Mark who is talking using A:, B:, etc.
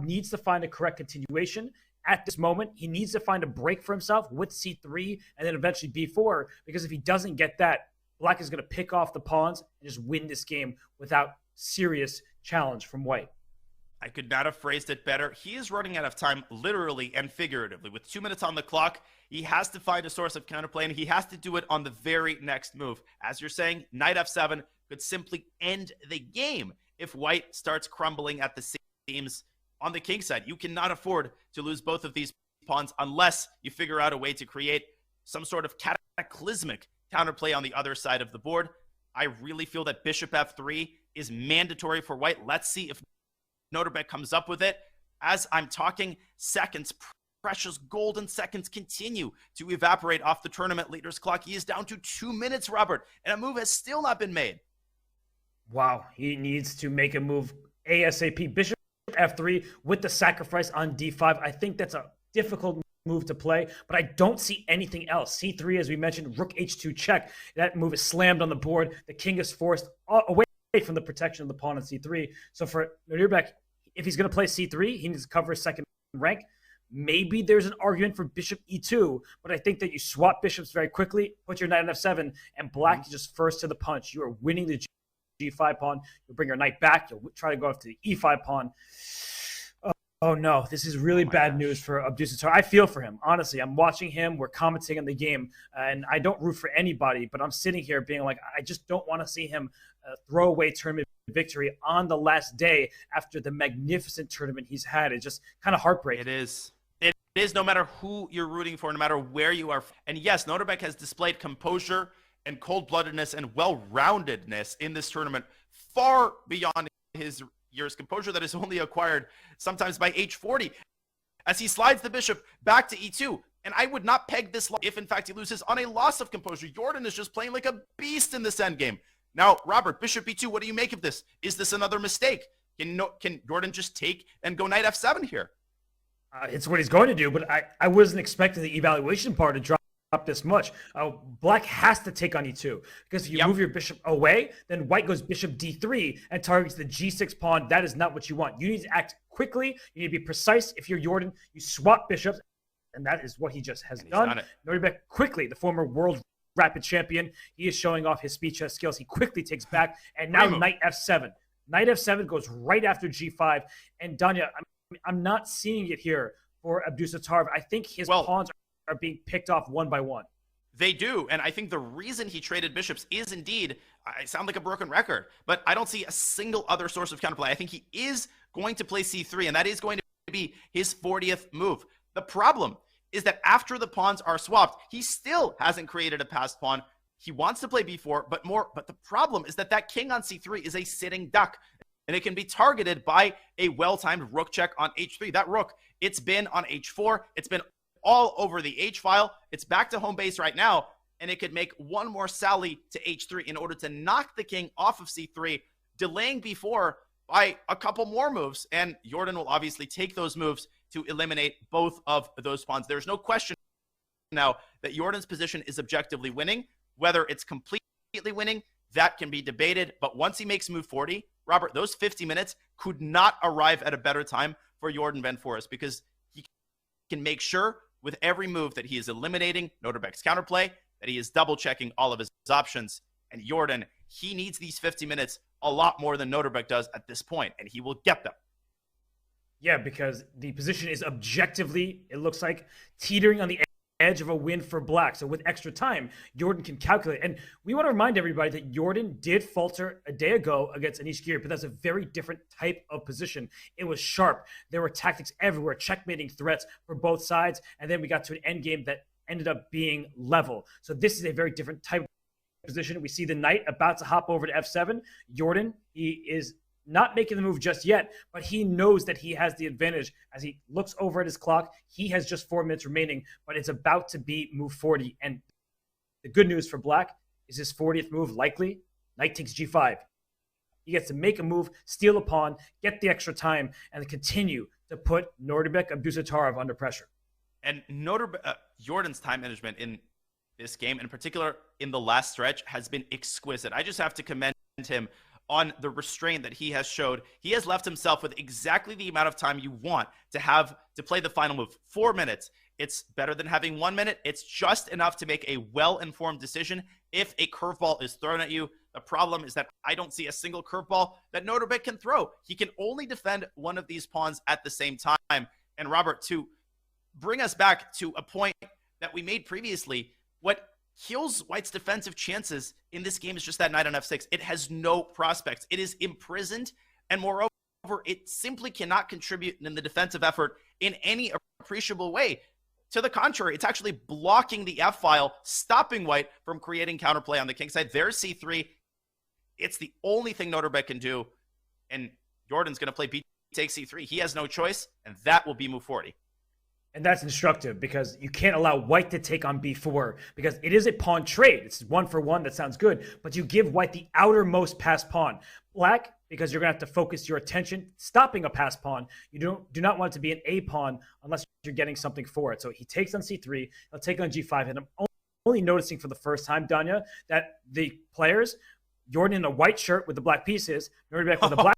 A: Abdusattorov needs to find a correct continuation. At this moment, he needs to find a break for himself with c3 and then eventually b4, because if he doesn't get that, Black is going to pick off the pawns and just win this game without serious challenge from White.
B: I could not have phrased it better. He is running out of time, literally and figuratively. With 2 minutes on the clock, he has to find a source of counterplay, and he has to do it on the very next move. As you're saying, knight f7 could simply end the game if White starts crumbling at the seams on the king side. You cannot afford to lose both of these pawns unless you figure out a way to create some sort of cataclysmic counterplay on the other side of the board. I really feel that bishop f3 is mandatory for White. Let's see if Nodirbek comes up with it. As I'm talking, seconds, precious golden seconds, continue to evaporate off the tournament leader's clock. He is down to 2 minutes, Robert, and a move has still not been made.
A: Wow, he needs to make a move ASAP. Bishop f3 with the sacrifice on d5. I think that's a difficult move to play, but I don't see anything else. c3, as we mentioned, rook h2 check. That move is slammed on the board. The king is forced away from the protection of the pawn on c3. So for Nodirbek, if he's going to play c3, he needs to cover his second rank. Maybe there's an argument for bishop e2, but I think that you swap bishops very quickly, put your knight on f7, and Black is just first to the punch. You are winning the g5 pawn. You'll bring your knight back. You'll try to go after the e5 pawn. Oh no, this is really bad news for Abdusattorov. I feel for him, honestly. I'm watching him. We're commenting on the game, and I don't root for anybody, but I'm sitting here being like, I just don't want to see him throw away tournament victory on the last day after the magnificent tournament he's had. It's just kind of heartbreaking.
B: It is. It is, no matter who you're rooting for, no matter where you are. And yes, Nodirbek has displayed composure and cold-bloodedness and well-roundedness in this tournament far beyond his years. Composure that is only acquired sometimes by age 40, as he slides the bishop back to e2. And I would not peg this if, in fact, he loses on a loss of composure. Jorden is just playing like a beast in this endgame. Now, Robert, bishop e2, what do you make of this? Is this another mistake? Can Jorden just take and go knight f7 here?
A: It's what he's going to do, but I wasn't expecting the evaluation part to drop this much. Black has to take on e2, because if you move your bishop away, then White goes bishop d3 and targets the g6 pawn. That is not what you want. You need to act quickly. You need to be precise. If you're Jorden, you swap bishops, and that is what he just has done. Nodirbek quickly, the former world rapid champion, he is showing off his speed chess skills. He quickly takes back, and now knight f7. Knight f7 goes right after g5, and Danya, I'm not seeing it here for Abdusattorov. I think his pawns are being picked off one by one.
B: They do, and I think the reason he traded bishops is indeed, I sound like a broken record, but I don't see a single other source of counterplay. I think he is going to play c3, and that is going to be his 40th move. The problem is that after the pawns are swapped, he still hasn't created a passed pawn. He wants to play b4, but the problem is that that king on c3 is a sitting duck, and it can be targeted by a well-timed rook check on h3. That rook, it's been on h4, it's been all over the H file. It's back to home base right now, and it could make one more sally to H3 in order to knock the king off of C3, delaying B4 by a couple more moves. And Jorden will obviously take those moves to eliminate both of those pawns. There's no question now that Jordan's position is objectively winning. Whether it's completely winning, that can be debated. But once he makes move 40, Robert, those 50 minutes could not arrive at a better time for Jorden Van Foreest, because he can make sure with every move that he is eliminating Nodirbek's counterplay, that he is double-checking all of his options. And Jorden, he needs these 50 minutes a lot more than Nodirbek does at this point, and he will get them.
A: Yeah, because the position is objectively, it looks like, teetering on the edge of a win for Black. So with extra time, Jorden can calculate. And we want to remind everybody that Jorden did falter a day ago against Anish Giri, but that's a very different type of position. It was sharp. There were tactics everywhere, checkmating threats for both sides. And then we got to an end game that ended up being level. So this is a very different type of position. We see the knight about to hop over to f7. Jorden, he is not making the move just yet, but he knows that he has the advantage. As he looks over at his clock, he has just 4 minutes remaining, but it's about to be move 40. And the good news for Black is his 40th move likely. Knight takes g5. He gets to make a move, steal a pawn, get the extra time, and continue to put Nodirbek Abdusattorov under pressure.
B: And Jordan's time management in this game, in particular in the last stretch, has been exquisite. I just have to commend him on the restraint that he has showed. He has left himself with exactly the amount of time you want to have to play the final move. 4 minutes. It's better than having 1 minute. It's just enough to make a well-informed decision if a curveball is thrown at you. The problem is that I don't see a single curveball that Nodirbek can throw. He can only defend one of these pawns at the same time. And Robert, to bring us back to a point that we made previously, what kills White's defensive chances in this game is just that knight on f6. It has no prospects. It is imprisoned, and moreover, it simply cannot contribute in the defensive effort in any appreciable way. To the contrary, it's actually blocking the f-file, stopping White from creating counterplay on the king side. There's c3. It's the only thing Nodirbek can do, and Jordan's going to play b takes c3. He has no choice, and that will be move 40.
A: And that's instructive because you can't allow White to take on b4 because it is a pawn trade. It's 1 for 1. That sounds good. But you give White the outermost passed pawn. Black, because you're going to have to focus your attention stopping a passed pawn. You do not want it to be an a pawn unless you're getting something for it. So he takes on c3. He'll take on g5. And I'm only noticing for the first time, Danya, that the players, Jorden in a white shirt with the black pieces, Nodirbek with a black